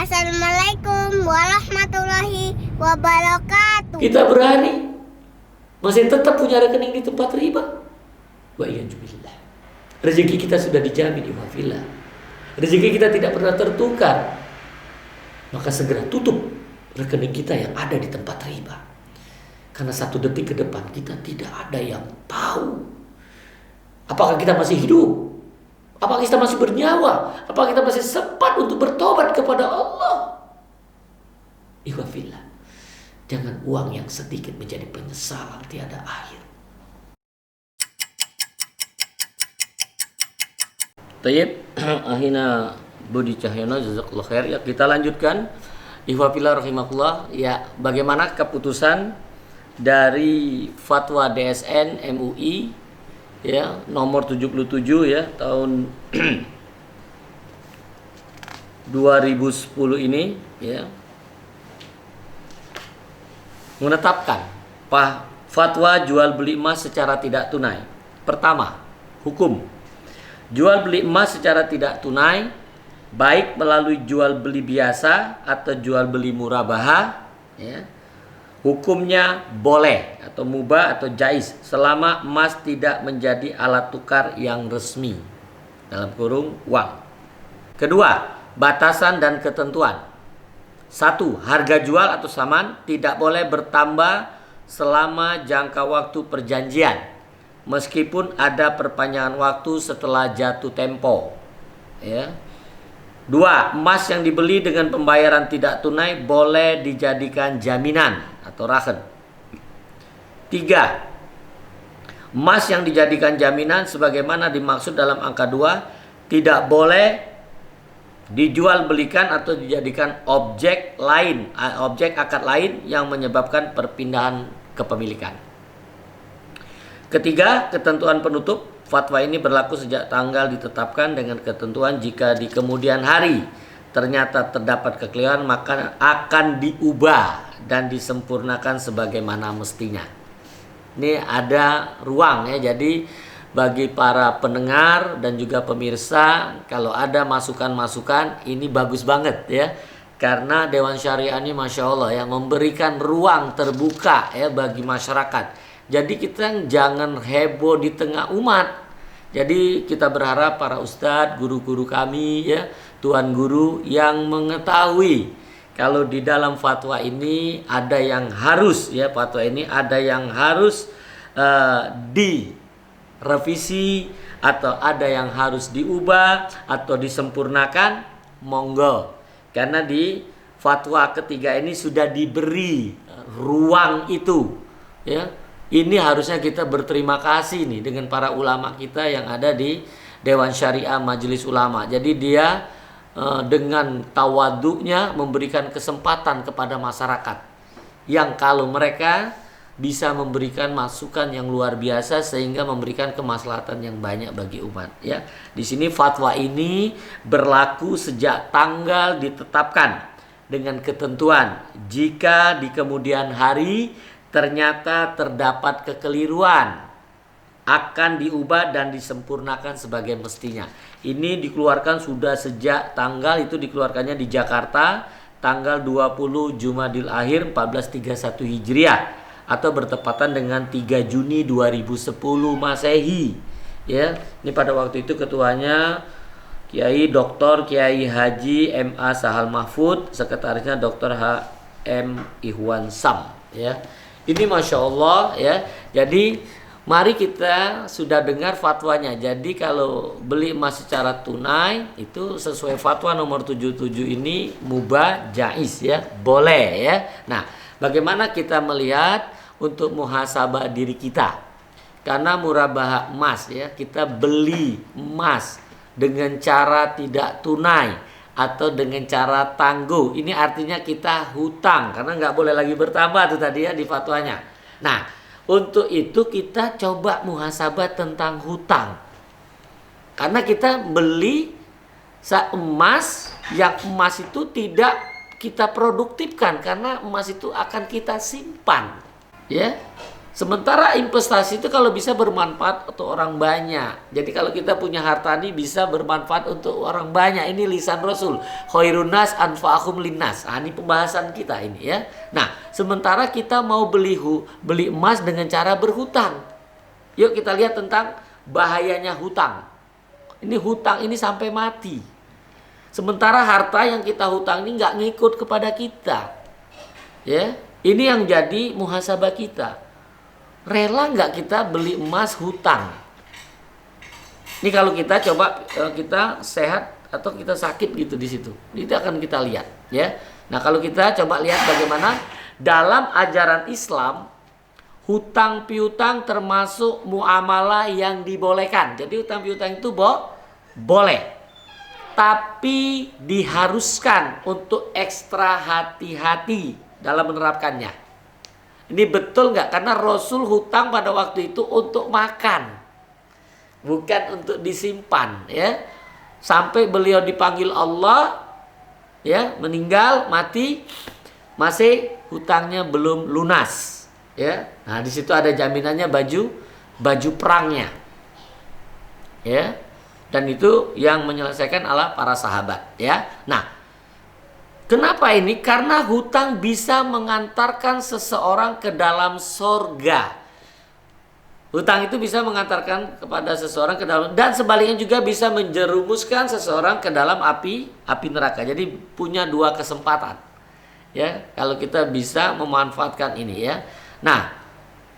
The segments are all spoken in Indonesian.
Assalamualaikum warahmatullahi wabarakatuh. Kita berani masih tetap punya rekening di tempat riba. Wa iyyazubillah. Rezeki kita sudah dijamin iwafillah. Rezeki kita tidak pernah tertukar. Maka segera tutup rekening kita yang ada di tempat riba. Karena 1 detik ke depan kita tidak ada yang tahu apakah kita masih hidup, apakah kita masih bernyawa, apakah kita masih sempat untuk bertobat kepada Allah. Ikhwafillah, jangan uang yang sedikit menjadi penyesalan tiada akhir. Tayyib, akhirnya Budi Cahyono, jazakallahu khair. Ya, kita lanjutkan. Ikhwafillah rahimakumullah. Ya, bagaimana keputusan dari fatwa DSN MUI ya nomor 77 ya tahun 2010 ini ya menetapkan fatwa jual beli emas secara tidak tunai. Pertama, hukum. Jual beli emas secara tidak tunai baik melalui jual beli biasa atau jual beli murabaha ya. Hukumnya boleh atau mubah atau jaiz selama emas tidak menjadi alat tukar yang resmi dalam kurung uang. Kedua, batasan dan ketentuan. 1. Harga jual atau saman tidak boleh bertambah selama jangka waktu perjanjian meskipun ada perpanjangan waktu setelah jatuh tempo. Ya. 2. Emas yang dibeli dengan pembayaran tidak tunai boleh dijadikan jaminan atau rahen. 3. Emas yang dijadikan jaminan sebagaimana dimaksud dalam angka 2 tidak boleh dijual belikan atau dijadikan objek akad lain yang menyebabkan perpindahan kepemilikan. Ketiga, ketentuan penutup. Fatwa ini berlaku sejak tanggal ditetapkan dengan ketentuan jika di kemudian hari ternyata terdapat kekeliruan maka akan diubah dan disempurnakan sebagaimana mestinya. Ini ada ruang ya, jadi bagi para pendengar dan juga pemirsa kalau ada masukan-masukan ini bagus banget ya. Karena Dewan Syariah ini Masya Allah ya memberikan ruang terbuka ya bagi masyarakat. Jadi kita jangan heboh di tengah umat. Jadi kita berharap para ustadz, guru-guru kami ya, tuan guru yang mengetahui kalau di dalam fatwa ini ada yang harus ya, fatwa ini ada yang harus direvisi atau ada yang harus diubah atau disempurnakan, monggo. Karena di fatwa ketiga ini sudah diberi ruang itu ya. Ini harusnya kita berterima kasih nih dengan para ulama kita yang ada di Dewan Syariah Majelis Ulama. Jadi dia dengan tawaduknya memberikan kesempatan kepada masyarakat yang kalau mereka bisa memberikan masukan yang luar biasa sehingga memberikan kemaslahatan yang banyak bagi umat ya. Di sini fatwa ini berlaku sejak tanggal ditetapkan dengan ketentuan jika di kemudian hari ternyata terdapat kekeliruan akan diubah dan disempurnakan sebagai mestinya. Ini dikeluarkan sudah sejak tanggal itu dikeluarkannya di Jakarta tanggal 20 Jumadil Akhir 1431 Hijriah atau bertepatan dengan 3 Juni 2010 Masehi. Ya, ini pada waktu itu ketuanya Kiai Dr. Kiai Haji M.A. Sahal Mahfud, sekretarisnya Dr. H.M. Ihwan Sam ya. Ini Masya Allah ya. Jadi mari kita sudah dengar fatwanya. Jadi kalau beli emas secara tunai itu sesuai fatwa nomor 77 ini mubah jaiz ya, boleh ya. Nah, bagaimana kita melihat untuk muhasabah diri kita? Karena murabahah emas ya, kita beli emas dengan cara tidak tunai atau dengan cara tangguh. Ini artinya kita hutang karena nggak boleh lagi bertambah tuh tadi ya di fatwanya. Nah, untuk itu kita coba muhasabah tentang hutang. Karena kita beli emas yang emas itu tidak kita produktifkan karena emas itu akan kita simpan. Ya. Sementara investasi itu kalau bisa bermanfaat untuk orang banyak. Jadi kalau kita punya harta ini bisa bermanfaat untuk orang banyak. Ini lisan Rasul. Khairun nas anfa'ahum linnas. Nah, ini pembahasan kita ini ya. Nah, sementara kita mau beli emas dengan cara berhutang. Yuk kita lihat tentang bahayanya hutang. Ini hutang ini sampai mati. Sementara harta yang kita hutang ini nggak ngikut kepada kita. Ya, ini yang jadi muhasabah kita. Rela nggak kita beli emas hutang? Ini kalau kita coba kita sehat atau kita sakit gitu di situ, itu akan kita lihat ya. Nah kalau kita coba lihat bagaimana dalam ajaran Islam hutang piutang termasuk muamalah yang dibolehkan. Jadi hutang piutang itu boleh, tapi diharuskan untuk ekstra hati-hati dalam menerapkannya. Ini betul nggak? Karena Rasul hutang pada waktu itu untuk makan, bukan untuk disimpan ya. Sampai beliau dipanggil Allah ya, meninggal, mati, masih hutangnya belum lunas ya. Nah, di situ ada jaminannya baju perangnya. Ya. Dan itu yang menyelesaikan adalah para sahabat ya. Nah, kenapa ini? Karena hutang bisa mengantarkan seseorang ke dalam sorga. Hutang itu bisa mengantarkan kepada seseorang ke dalam, dan sebaliknya juga bisa menjerumuskan seseorang ke dalam api neraka. Jadi punya dua kesempatan. Ya, kalau kita bisa memanfaatkan ini ya. Nah,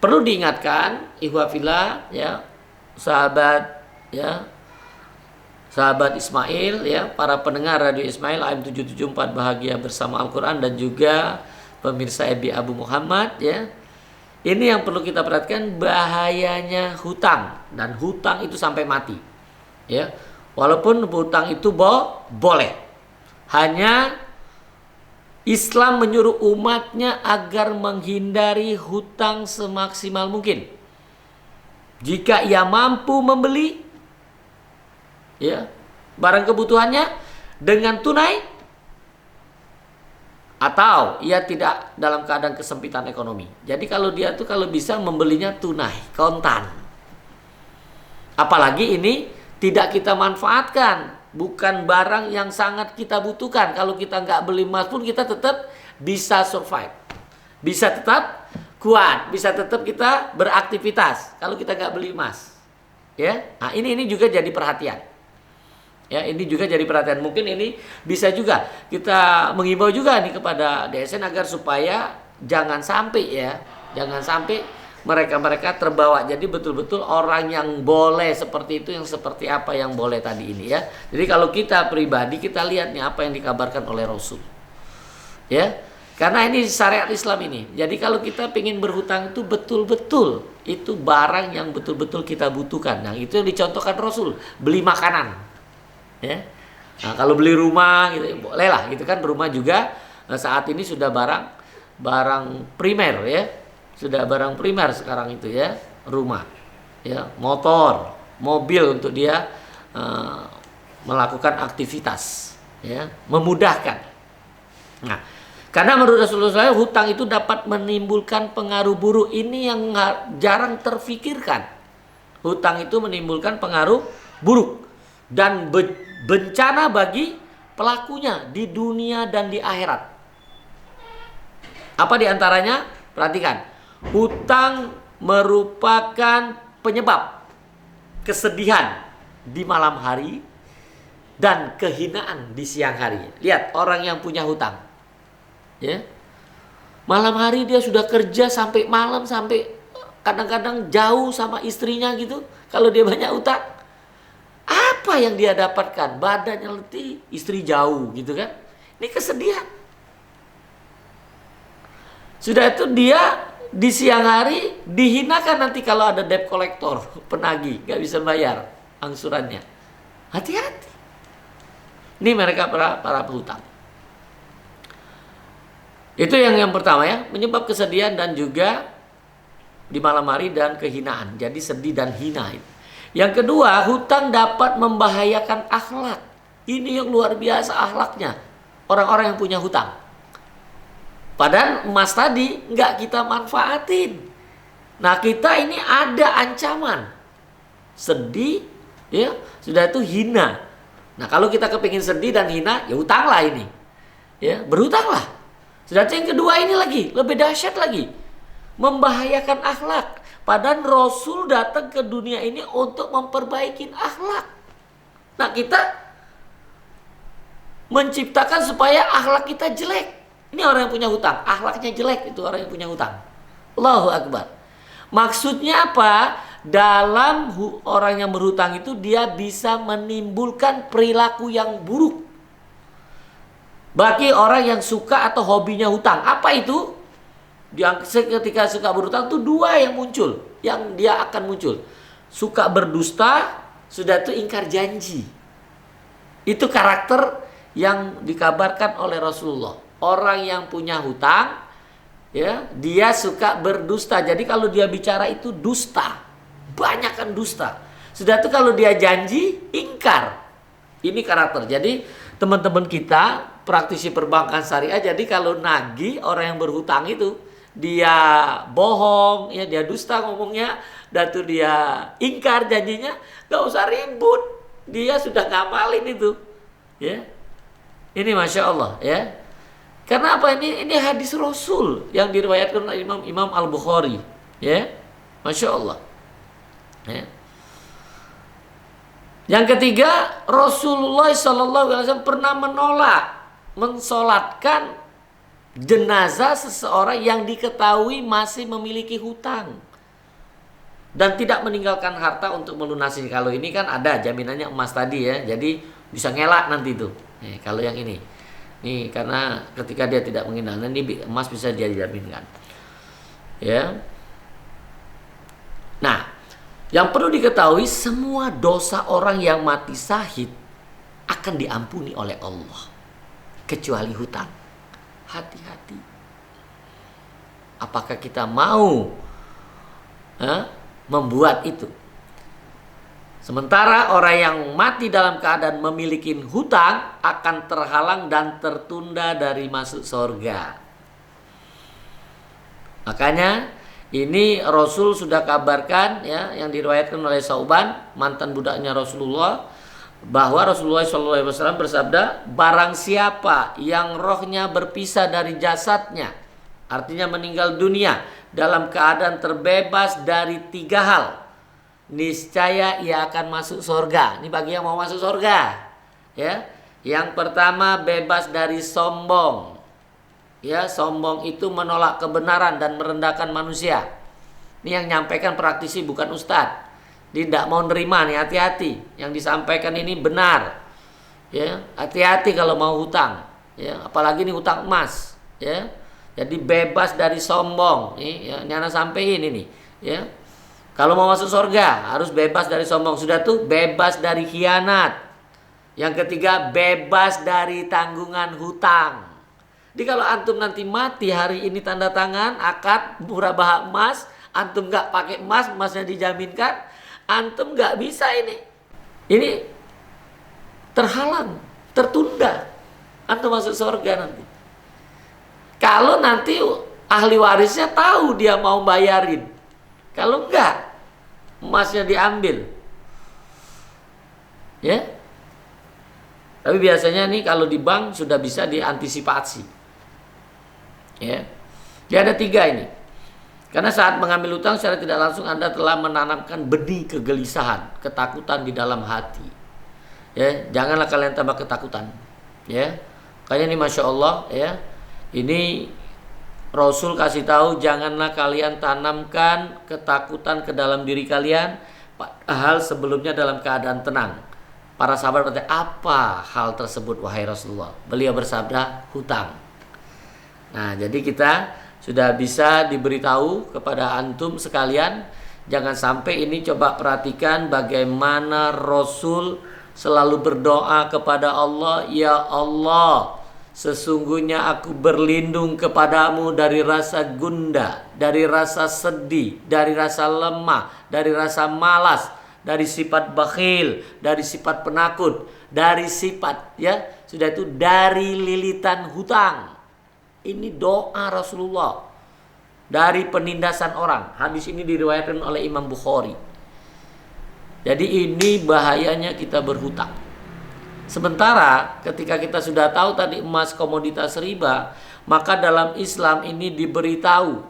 perlu diingatkan ikhwafillah ya, sahabat ya, sahabat Ismail ya, para pendengar Radio Ismail AM 774 bahagia bersama Al-Quran, dan juga pemirsa EBI Abu Muhammad ya. Ini yang perlu kita perhatikan, bahayanya hutang, dan hutang itu sampai mati. Ya. Walaupun hutang itu boleh. Hanya Islam menyuruh umatnya agar menghindari hutang semaksimal mungkin. Jika ia mampu membeli ya, barang kebutuhannya dengan tunai, atau ia tidak dalam keadaan kesempitan ekonomi. Jadi kalau dia tuh kalau bisa membelinya tunai, kontan. Apalagi ini tidak kita manfaatkan, bukan barang yang sangat kita butuhkan. Kalau kita nggak beli emas pun kita tetap bisa survive, bisa tetap kuat, bisa tetap kita beraktivitas. Kalau kita nggak beli emas, ya, nah ini juga jadi perhatian. Ya, ini juga jadi perhatian. Mungkin ini bisa juga kita menghimbau juga nih kepada DSN agar supaya jangan sampai ya, jangan sampai mereka terbawa. Jadi betul-betul orang yang boleh seperti itu, yang seperti apa yang boleh tadi ini ya. Jadi kalau kita pribadi kita lihat nih apa yang dikabarkan oleh Rasul. Ya. Karena ini syariat Islam ini. Jadi kalau kita ingin berhutang itu betul-betul itu barang yang betul-betul kita butuhkan. Nah, itu yang dicontohkan Rasul, beli makanan. Ya. Nah, kalau beli rumah gitu boleh lah gitu kan, rumah juga saat ini sudah barang primer ya, sudah barang primer sekarang itu ya, rumah ya, motor, mobil untuk dia melakukan aktivitas ya, memudahkan. Nah, karena menurut Rasulullah hutang itu dapat menimbulkan pengaruh buruk. Ini yang jarang terfikirkan. Hutang itu menimbulkan pengaruh buruk dan bencana bagi pelakunya di dunia dan di akhirat. Apa diantaranya? Perhatikan, hutang merupakan penyebab kesedihan di malam hari dan kehinaan di siang hari. Lihat orang yang punya hutang, ya, malam hari dia sudah kerja sampai malam, sampai kadang-kadang jauh sama istrinya gitu. Kalau dia banyak hutang, apa yang dia dapatkan? Badannya letih, istri jauh gitu kan. Ini kesedihan. Sudah itu dia di siang hari dihinakan nanti kalau ada debt collector, penagih, gak bisa bayar angsurannya. Hati-hati. Ini mereka para penghutang. Itu yang pertama ya, menyebab kesedihan dan juga di malam hari dan kehinaan. Jadi sedih dan hina itu. Yang kedua, hutang dapat membahayakan akhlak. Ini yang luar biasa akhlaknya orang-orang yang punya hutang. Padahal emas tadi nggak kita manfaatin. Nah, kita ini ada ancaman. Sedih, ya, sudah itu hina. Nah, kalau kita kepingin sedih dan hina, ya hutanglah ini. Ya, berhutanglah. Sudah itu yang kedua ini lagi, lebih dahsyat lagi. Membahayakan akhlak. Padahal Rasul datang ke dunia ini untuk memperbaiki akhlak. Nah, kita menciptakan supaya akhlak kita jelek. Ini orang yang punya hutang, akhlaknya jelek, itu orang yang punya hutang. Allahu Akbar. Maksudnya apa? Dalam orang yang berhutang itu dia bisa menimbulkan perilaku yang buruk bagi orang yang suka atau hobinya hutang. Apa itu? Ketika suka berhutang itu dua yang muncul, yang dia akan muncul. Suka berdusta, sudah itu ingkar janji. Itu karakter yang dikabarkan oleh Rasulullah. Orang yang punya hutang, ya, dia suka berdusta. Jadi kalau dia bicara itu dusta, banyakkan dusta. Sudah itu kalau dia janji, ingkar. Ini karakter. Jadi teman-teman kita praktisi perbankan syariah, jadi kalau nagih orang yang berhutang itu dia bohong, ya, dia dusta ngomongnya, dan tuh dia ingkar janjinya, gak usah ribut, dia sudah ngamalin itu, ya. Ini Masya Allah, ya. Karena apa? Ini hadis Rasul yang diriwayatkan oleh Imam Al-Bukhari, ya. Masya Allah, ya. Yang ketiga, Rasulullah SAW pernah mensolatkan jenazah seseorang yang diketahui masih memiliki hutang dan tidak meninggalkan harta untuk melunasi. Kalau ini kan ada jaminannya emas tadi, ya, jadi bisa ngelak nanti itu. Kalau yang ini, karena ketika dia tidak mengenalnya, ini emas bisa dia jaminkan, ya. Nah, yang perlu diketahui, semua dosa orang yang mati syahid akan diampuni oleh Allah, kecuali hutang. Hati-hati. Apakah kita mau membuat itu? Sementara orang yang mati dalam keadaan memiliki hutang akan terhalang dan tertunda dari masuk surga. Makanya ini Rasul sudah kabarkan, ya, yang diriwayatkan oleh Sauban, mantan budaknya Rasulullah, bahwa Rasulullah SAW bersabda, barang siapa yang rohnya berpisah dari jasadnya, artinya meninggal dunia dalam keadaan terbebas dari 3 hal, niscaya ia akan masuk surga. Ini bagi yang mau masuk surga, ya. Yang pertama, bebas dari sombong. Ya, sombong itu menolak kebenaran dan merendahkan manusia. Ini yang nyampaikan praktisi, bukan ustadz. Dia tidak mau nerima nih, hati-hati. Yang disampaikan ini benar. Ya, hati-hati kalau mau hutang. Ya, apalagi ini hutang emas. Ya, jadi bebas dari sombong. Ini anak sampein ini. Ya, kalau mau masuk surga harus bebas dari sombong. Sudah tuh bebas dari khianat. Yang ketiga, bebas dari tanggungan hutang. Jadi kalau antum nanti mati hari ini tanda tangan akad murabahah emas, antum nggak pakai emas, emasnya dijaminkan, antum nggak bisa ini terhalang, tertunda, antum masuk surga nanti. Kalau nanti ahli warisnya tahu dia mau bayarin, kalau enggak emasnya diambil, ya. Tapi biasanya nih kalau di bank sudah bisa diantisipasi, ya. Dia ada 3 ini. Karena saat mengambil utang secara tidak langsung Anda telah menanamkan benih kegelisahan, ketakutan di dalam hati. Ya, janganlah kalian tambah ketakutan. Ya, kayaknya ini Masya Allah, ya. Ini Rasul kasih tahu, janganlah kalian tanamkan ketakutan ke dalam diri kalian, padahal sebelumnya dalam keadaan tenang. Para sahabat bertanya, apa hal tersebut wahai Rasulullah? Beliau bersabda, hutang. Nah, jadi kita sudah bisa diberitahu kepada antum sekalian, jangan sampai ini. Coba perhatikan bagaimana Rasul selalu berdoa kepada Allah, ya Allah, sesungguhnya aku berlindung kepadamu dari rasa gundah, dari rasa sedih, dari rasa lemah, dari rasa malas, dari sifat bakhil, dari sifat penakut, dari sifat, ya, sudah itu dari lilitan hutang. Ini doa Rasulullah. dari penindasan orang. Hadis ini diriwayatkan oleh Imam Bukhari. Jadi ini bahayanya kita berhutang. Sementara ketika kita sudah tahu tadi emas komoditas riba, maka dalam Islam ini diberitahu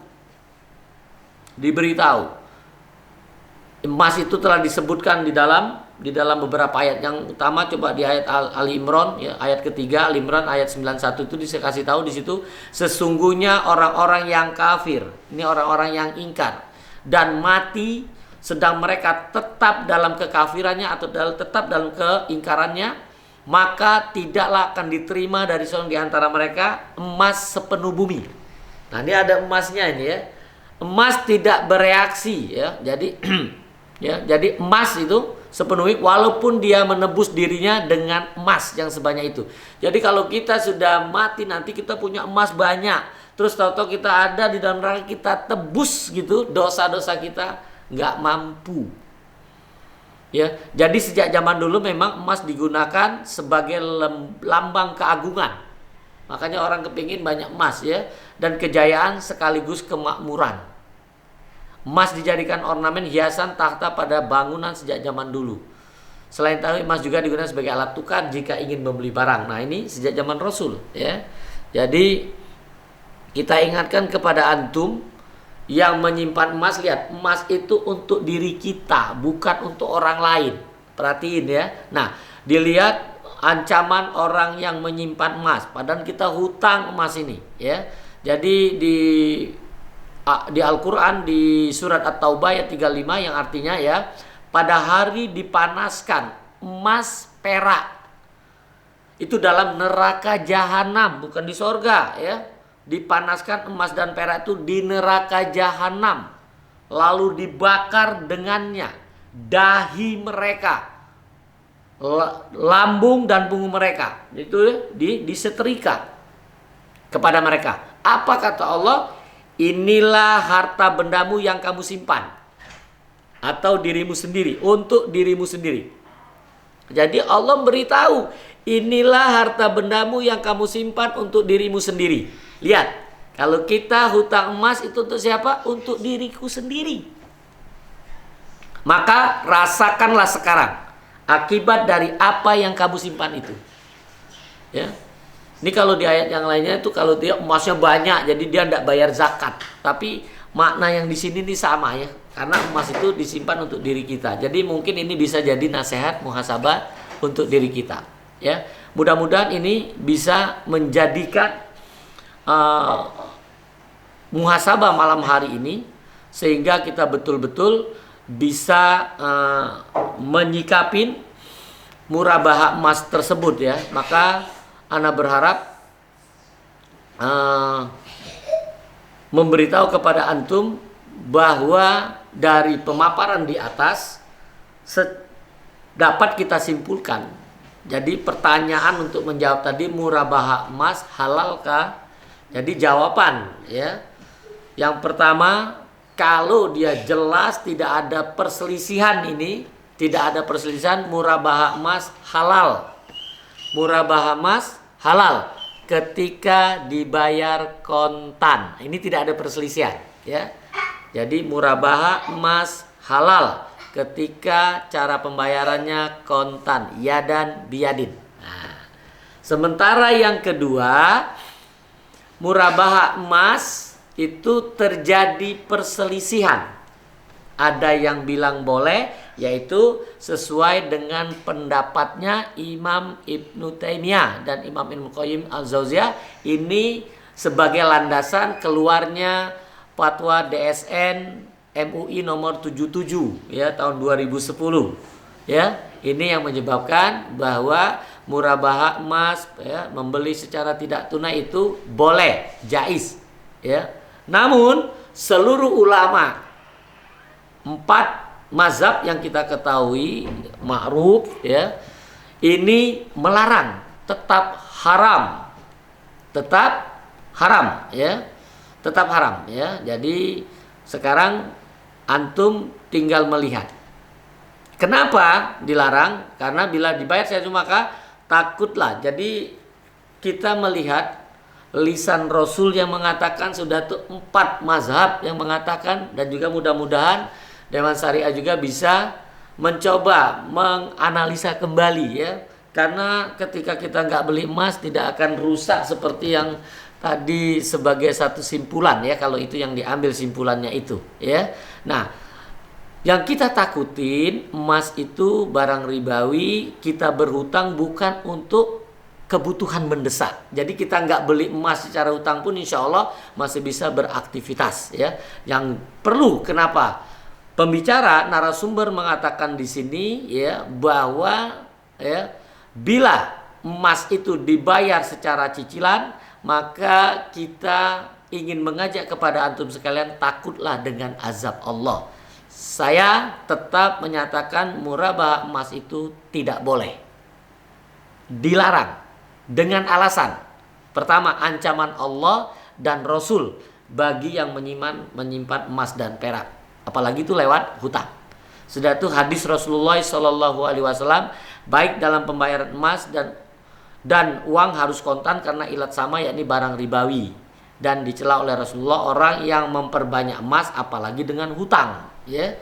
emas itu telah disebutkan di dalam beberapa ayat. Yang utama coba di ayat Ali Imran ya, ayat ketiga Ali Imran ayat 91 itu dikasih tahu di situ, sesungguhnya orang-orang yang kafir, ini orang-orang yang ingkar dan mati sedang mereka tetap dalam kekafirannya atau tetap dalam keingkarannya, maka tidaklah akan diterima dari seorang di antara mereka emas sepenuh bumi. Nah, ini ada emasnya ini ya. Emas tidak bereaksi ya. Jadi ya, jadi emas itu sepenuhnya walaupun dia menebus dirinya dengan emas yang sebanyak itu. Jadi kalau kita sudah mati nanti kita punya emas banyak, terus tahu-tahu kita ada di dalam neraka, kita tebus gitu dosa-dosa kita, nggak mampu. Ya, jadi sejak zaman dulu memang emas digunakan sebagai lambang keagungan. Makanya orang kepingin banyak emas ya, dan kejayaan sekaligus kemakmuran. Emas dijadikan ornamen hiasan takhta pada bangunan sejak zaman dulu. Selain itu emas juga digunakan sebagai alat tukar jika ingin membeli barang. Nah, ini sejak zaman Rasul ya. Jadi kita ingatkan kepada antum yang menyimpan emas, lihat, emas itu untuk diri kita, bukan untuk orang lain. Perhatiin ya. Nah, dilihat ancaman orang yang menyimpan emas, padahal kita hutang emas ini ya. Jadi di Al-Quran di surat At-Taubah ayat 35 yang artinya ya, pada hari dipanaskan emas perak itu dalam neraka jahanam, bukan di sorga ya. Dipanaskan emas dan perak itu di neraka jahanam, lalu dibakar dengannya dahi mereka, lambung dan punggung mereka, itu disetrika kepada mereka. Apa kata Allah? Inilah harta bendamu yang kamu simpan, atau dirimu sendiri, untuk dirimu sendiri. Jadi Allah beritahu, inilah harta bendamu yang kamu simpan untuk dirimu sendiri. Lihat, kalau kita hutang emas itu untuk siapa? Untuk diriku sendiri. Maka rasakanlah sekarang akibat dari apa yang kamu simpan itu. Ya. Ini kalau di ayat yang lainnya itu kalau dia emasnya banyak, jadi dia tidak bayar zakat. Tapi makna yang di sini ini sama ya, karena emas itu disimpan untuk diri kita. Jadi mungkin ini bisa jadi nasihat muhasabah untuk diri kita. Ya, mudah-mudahan ini bisa menjadikan muhasabah malam hari ini, sehingga kita betul-betul bisa menyikapin murabahah emas tersebut ya. Maka Ana berharap memberitahu kepada antum bahwa dari pemaparan di atas dapat kita simpulkan. Jadi pertanyaan untuk menjawab tadi, murabahah emas halalkah? Jadi jawaban ya. Yang pertama, kalau dia jelas tidak ada perselisihan ini, tidak ada perselisihan, murabahah emas halal. Murabahah emas halal ketika dibayar kontan. Ini tidak ada perselisihan ya. Jadi murabahah emas halal ketika cara pembayarannya kontan, yadan biyadin. Nah, sementara yang kedua, murabahah emas itu terjadi perselisihan. Ada yang bilang boleh, yaitu sesuai dengan pendapatnya Imam Ibnu Taimiyah dan Imam Ibnu Qayyim Al-Jauziyah. Ini sebagai landasan keluarnya fatwa DSN MUI nomor 77 ya tahun 2010 ya. Ini yang menyebabkan bahwa murabahah emas ya, membeli secara tidak tunai itu boleh, jaiz ya. Namun seluruh ulama 4 mazhab yang kita ketahui ma'ruf ya, ini melarang, tetap haram ya, tetap haram ya. Jadi sekarang antum tinggal melihat kenapa dilarang, karena bila dibayar saya cuma maka takutlah. Jadi kita melihat lisan Rasul yang mengatakan, sudah tuh 4 mazhab yang mengatakan, dan juga mudah-mudahan Dewan Syariah juga bisa mencoba menganalisa kembali ya. Karena ketika kita nggak beli emas tidak akan rusak seperti yang tadi sebagai satu simpulan ya, kalau itu yang diambil simpulannya itu ya. Nah, yang kita takutin emas itu barang ribawi, kita berhutang bukan untuk kebutuhan mendesak. Jadi kita nggak beli emas secara hutang pun insya Allah masih bisa beraktivitas ya. Yang perlu kenapa? Pembicara narasumber mengatakan di sini ya bahwa ya bila emas itu dibayar secara cicilan, maka kita ingin mengajak kepada antum sekalian, takutlah dengan azab Allah. Saya tetap menyatakan murabah emas itu tidak boleh, dilarang dengan alasan pertama, ancaman Allah dan Rasul bagi yang menyimpan emas dan perak, apalagi itu lewat hutang. Sudah itu hadis Rasulullah SAW, baik dalam pembayaran emas dan uang harus kontan karena ilat sama, yakni barang ribawi, dan dicela oleh Rasulullah orang yang memperbanyak emas apalagi dengan hutang ya.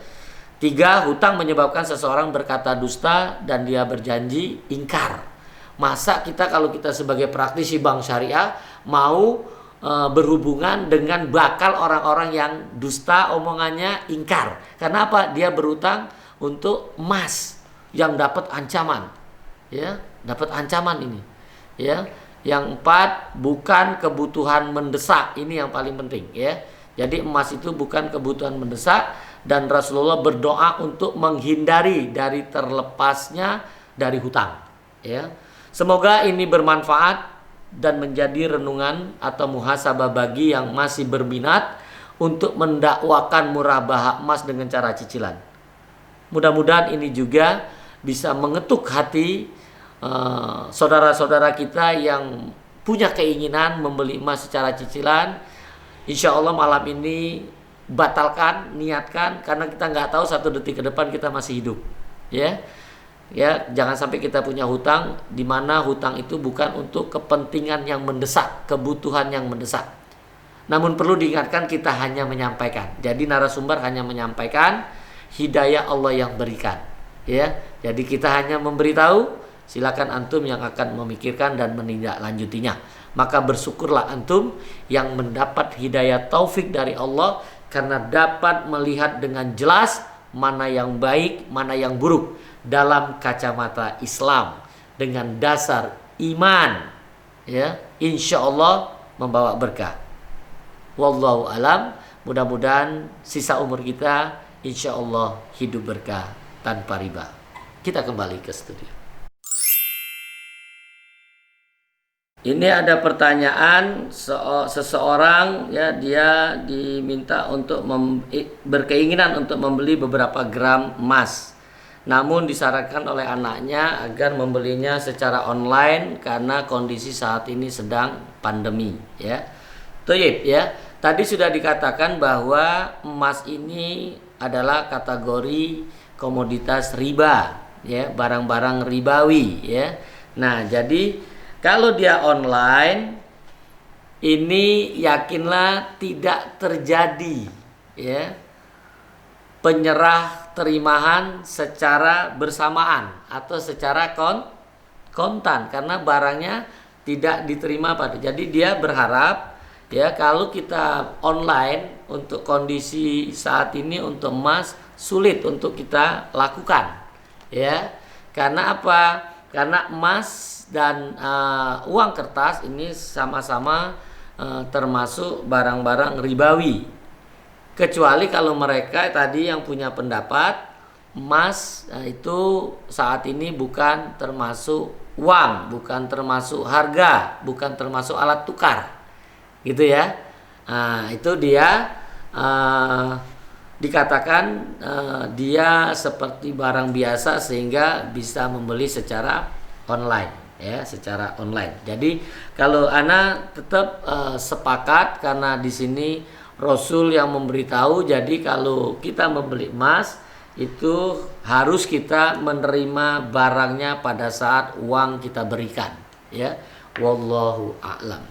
3, hutang menyebabkan seseorang berkata dusta dan dia berjanji ingkar. Masa kita kalau kita sebagai praktisi bank syariah mau berhubungan dengan bakal orang-orang yang dusta omongannya, ingkar. Karena apa? Dia berhutang untuk emas yang dapat ancaman. Ya, dapat ancaman ini. Ya. Yang 4, bukan kebutuhan mendesak. Ini yang paling penting ya. Jadi emas itu bukan kebutuhan mendesak, dan Rasulullah berdoa untuk menghindari dari terlepasnya dari hutang ya. Semoga ini bermanfaat dan menjadi renungan atau muhasabah bagi yang masih berminat untuk mendakwakan murabahah emas dengan cara cicilan. Mudah-mudahan ini juga bisa mengetuk hati saudara-saudara kita yang punya keinginan membeli emas secara cicilan. Insya Allah malam ini batalkan, niatkan, karena kita nggak tahu 1 detik ke depan kita masih hidup ya. Ya, jangan sampai kita punya hutang di mana hutang itu bukan untuk kepentingan yang mendesak, kebutuhan yang mendesak. Namun perlu diingatkan, kita hanya menyampaikan. Jadi narasumber hanya menyampaikan, hidayah Allah yang berikan. Ya, jadi kita hanya memberitahu, silakan antum yang akan memikirkan dan menindaklanjutinya. Maka bersyukurlah antum yang mendapat hidayah taufik dari Allah, karena dapat melihat dengan jelas mana yang baik, mana yang buruk dalam kacamata Islam dengan dasar iman ya, insya Allah membawa berkah. Wallahu alam. Mudah-mudahan sisa umur kita insya Allah hidup berkah tanpa riba. Kita kembali ke studio. Ini ada pertanyaan seseorang ya, dia diminta untuk berkeinginan untuk membeli beberapa gram emas. Namun disarankan oleh anaknya agar membelinya secara online karena kondisi saat ini sedang pandemi ya. Toyib ya. Tadi sudah dikatakan bahwa emas ini adalah kategori komoditas riba ya, barang-barang ribawi ya. Nah, jadi kalau dia online ini yakinlah tidak terjadi ya penyerah terimahan secara bersamaan atau secara kontan, karena barangnya tidak diterima pada. Jadi dia berharap ya, kalau kita online untuk kondisi saat ini untuk emas sulit untuk kita lakukan ya. Karena apa? Karena emas dan uang kertas ini sama-sama termasuk barang-barang ribawi. Kecuali kalau mereka tadi yang punya pendapat emas itu saat ini bukan termasuk uang, bukan termasuk harga, bukan termasuk alat tukar, gitu ya. Itu dia dikatakan dia seperti barang biasa sehingga bisa membeli secara online ya, secara online. Jadi kalau ana tetap sepakat, karena di sini Rasul yang memberitahu, jadi kalau kita membeli emas itu harus kita menerima barangnya pada saat uang kita berikan ya. Wallahu a'lam.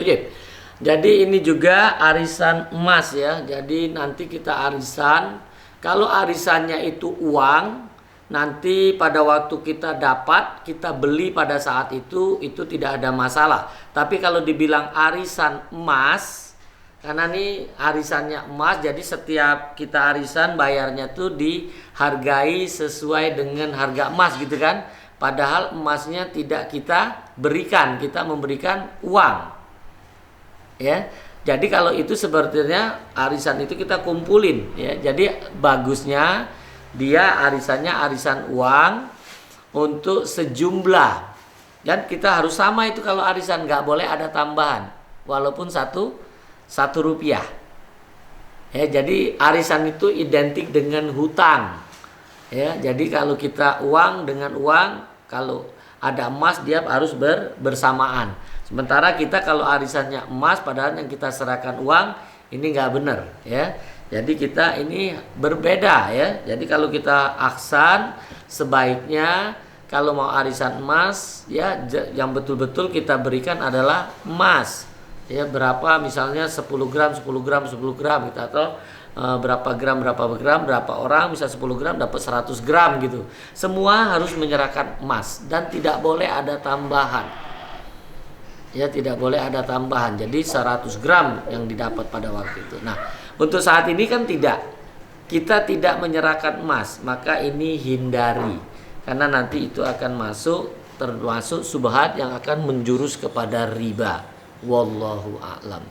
Oke. Jadi ini juga arisan emas ya. Jadi nanti kita arisan. Kalau arisannya itu uang, nanti pada waktu kita dapat, kita beli pada saat itu tidak ada masalah. Tapi kalau dibilang arisan emas, karena ini arisannya emas, jadi setiap kita arisan bayarnya tuh dihargai sesuai dengan harga emas gitu kan. Padahal emasnya tidak kita berikan, kita memberikan uang. Ya, jadi kalau itu sebenarnya arisan itu kita kumpulin ya. Jadi bagusnya dia arisannya arisan uang untuk sejumlah, dan kita harus sama itu kalau arisan, nggak boleh ada tambahan walaupun satu rupiah ya. Jadi arisan itu identik dengan hutang ya. Jadi kalau kita uang dengan uang, kalau ada emas dia harus bersamaan. Sementara kita kalau arisannya emas padahal yang kita serahkan uang, ini nggak benar ya. Jadi kita ini berbeda ya. Jadi kalau kita aksan, sebaiknya kalau mau arisan emas ya, yang betul-betul kita berikan adalah emas ya. Berapa misalnya 10 gram kita, atau berapa gram berapa orang, bisa 10 gram dapat 100 gram gitu. Semua harus menyerahkan emas dan tidak boleh ada tambahan. Ya, tidak boleh ada tambahan. Jadi 100 gram yang didapat pada waktu itu. Nah, untuk saat ini kan tidak. Kita tidak menyerahkan emas, maka ini hindari. Karena nanti itu akan termasuk subhat yang akan menjurus kepada riba. Wallahu a'lam.